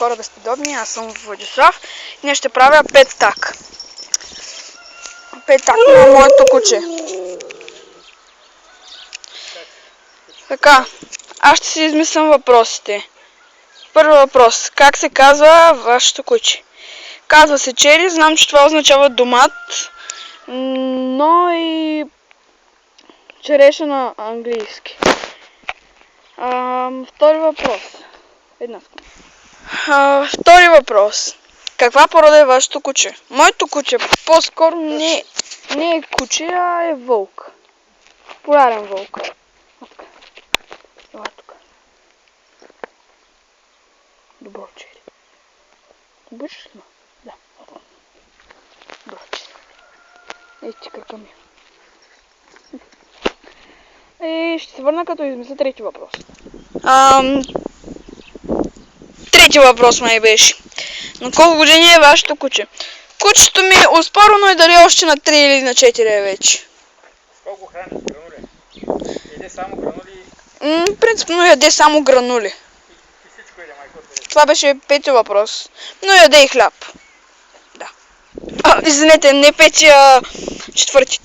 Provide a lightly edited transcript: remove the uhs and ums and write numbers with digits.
хора безподобни, аз съм Владислав и днес ще правя петтак. Петтак на моето куче. Така, аз ще си измислям въпросите. Първи въпрос. Как се казва вашето куче? Казва се Чери, знам, че това означава домат, но и череша на английски. Втори въпрос. Втори въпрос. Каква порода е вашето куче? Моето куче по-скоро не е куче, а е вълк. Полярен вълк. Това тук. Добро, Чери. Обичаш ли ме? Да. Добро, Чери. Ей ти какъв ми. И ще се върна като измисля трети въпрос. Трети въпрос май беше. На колко години е вашето куче? Кучето ми оспорено е дали още на 3 или на 4 е вече. Колко храни с гранули? Яде само гранули? Принципно яде само гранули. И всичко яде, майко? Това беше пети въпрос. Но яде и хляб. Да. Извинете, не пети, а четвърти.